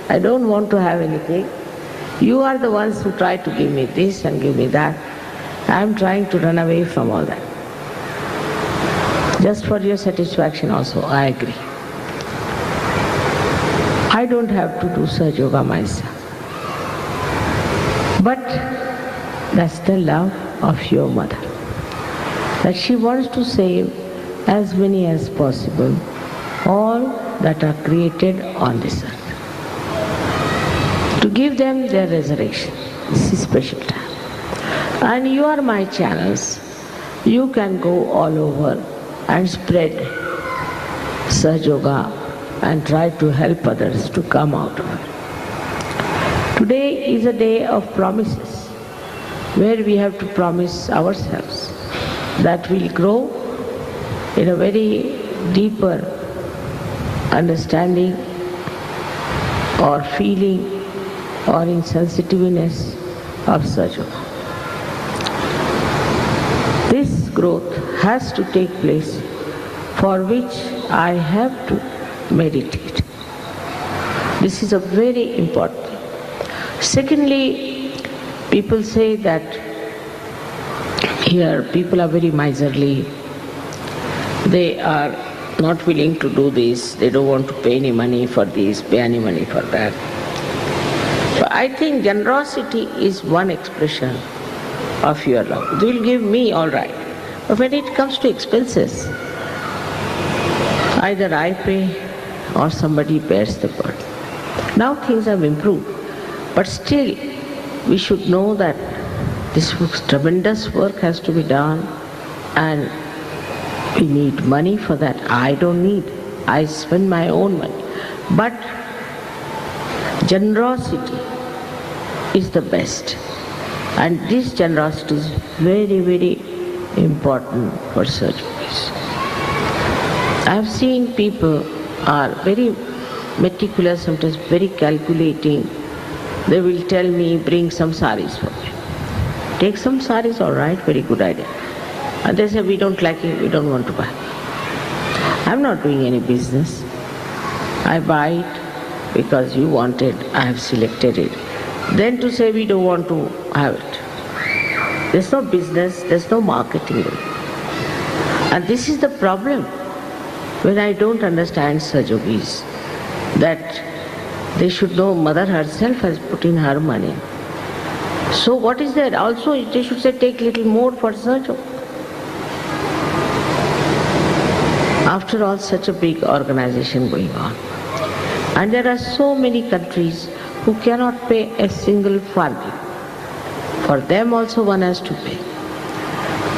I don't want to have anything. You are the ones who try to give me this and give me that. I am trying to run away from all that. Just for your satisfaction also, I agree. I don't have to do Sahaja Yoga myself. But that's the love of your mother, that she wants to save as many as possible, all that are created on this earth, to give them their resurrection. This is special time. And you are my channels. You can go all over and spread Sahaja Yoga and try to help others to come out of it. Today is a day of promises, where we have to promise ourselves that we'll grow in a very deeper understanding or feeling or in sensitiveness of Sahaja Yoga. This growth has to take place, for which I have to meditate. This is a very important thing. Secondly, people say that here people are very miserly. They are not willing to do this. They don't want to pay any money for this, pay any money for that. So I think generosity is one expression of your love. They will give me, all right. But when it comes to expenses, either I pay or somebody bears the burden. Now things have improved, but still we should know that this tremendous work has to be done, and we need money for that. I don't need. I spend my own money. But generosity is the best. And this generosity is very, very important for such place. I have seen people are very meticulous, sometimes very calculating. They will tell me, bring some saris for me. Take some saris, all right, very good idea. And they say, we don't like it, we don't want to buy. I'm not doing any business. I buy it because you want it, I have selected it. Then to say we don't want to have it. There's no business, there's no marketing. And this is the problem when I don't understand Sajogis, that they should know Mother herself has put in her money. So what is that? Also they should say take little more for Sajog. After all, such a big organization going on. And there are so many countries who cannot pay a single fund. For them also one has to pay.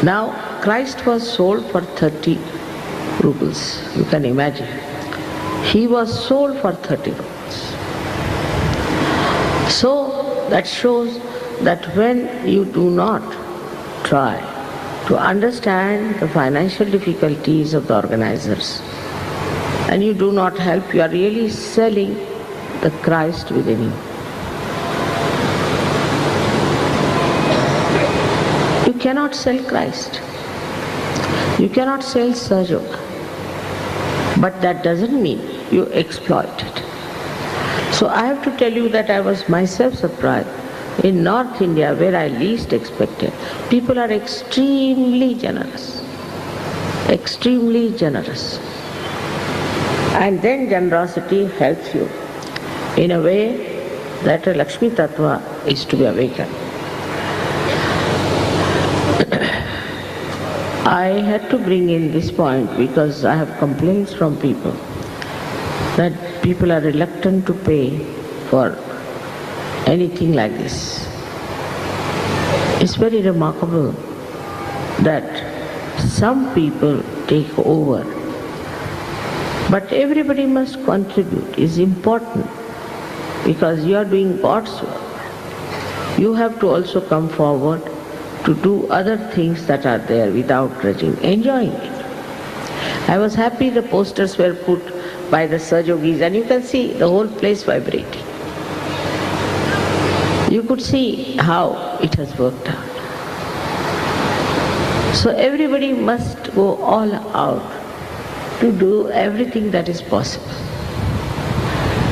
Now, Christ was sold for 30 rubles. You can imagine. He was sold for 30 rubles. So, that shows that when you do not try to understand the financial difficulties of the organizers, and you do not help, you are really selling the Christ within you. You cannot sell Christ. You cannot sell Sajog. But that doesn't mean you exploit it. So I have to tell you that I was myself surprised. In North India, where I least expected, people are extremely generous. Extremely generous. And then generosity helps you in a way that a Lakshmi Tattva is to be awakened. I had to bring in this point because I have complaints from people that people are reluctant to pay for anything like this. It's very remarkable that some people take over, but everybody must contribute. It's important because you are doing God's work. You have to also come forward to do other things that are there without grudging, enjoying it. I was happy the posters were put by the Sajogis, and you can see the whole place vibrating. You could see how it has worked out. So everybody must go all out to do everything that is possible.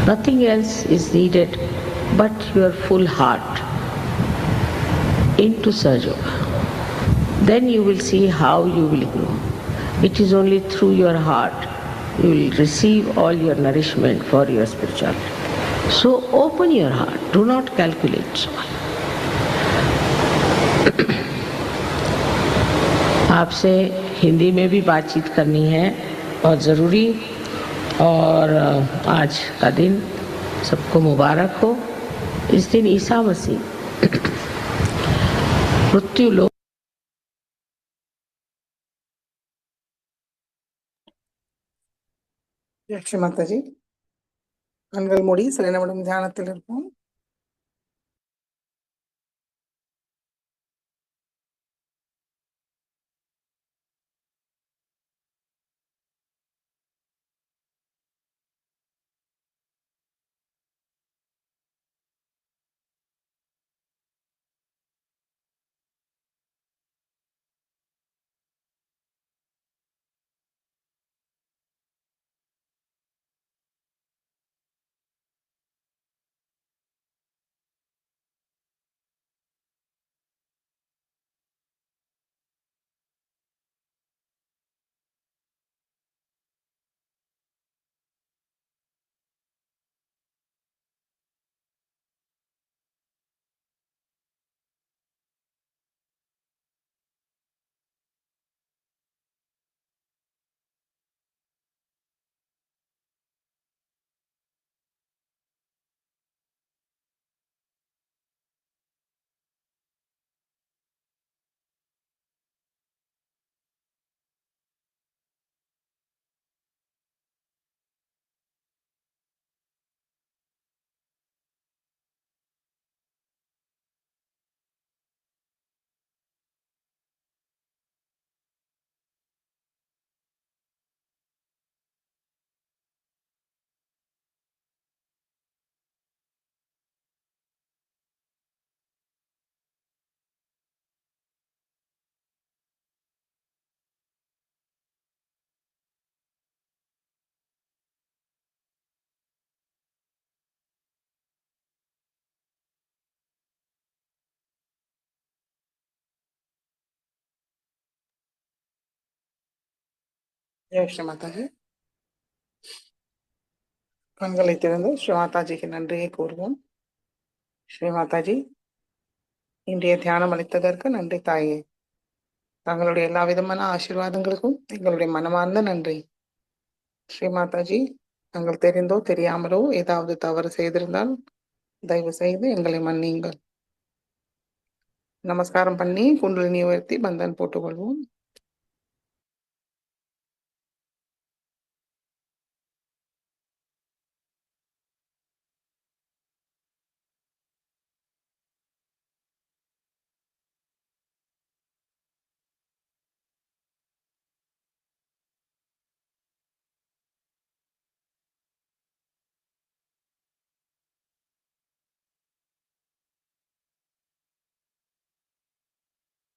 Nothing else is needed but your full heart into Sajog. Then you will see how you will grow. It is only through your heart you will receive all your nourishment for your spirituality. So open your heart, do not calculate so much. आपसे हिंदी में भी बातचीत करनी है बहुत ज़रूरी, और आज का दिन सबको मुबारक हो। इस दिन ईसा मसीह मृत्यु लोक லட்சுமி மாதாஜி, கண்கள் மூடி சில நிமிடம் தியானத்தில் இருப்போம். ஜெய் ஸ்ரீ மாதாஜி. கண்களை திறந்து ஸ்ரீ மாதாஜிக்கு நன்றியை கூறுவோம். ஸ்ரீ மாதாஜி, இன்றைய தியானம் அளித்ததற்கு நன்றி தாயே. தங்களுடைய எல்லா விதமான ஆசீர்வாதங்களுக்கும் எங்களுடைய மனமார்ந்த நன்றி. ஸ்ரீ மாதாஜி, நாங்கள் தெரிந்தோ தெரியாமலோ ஏதாவது தவறு செய்திருந்தால் தயவு செய்து எங்களை மன்னியுங்கள். நமஸ்காரம் பண்ணி குண்டலினி உயர்த்தி பந்தன் போட்டுக்கொள்வோம்.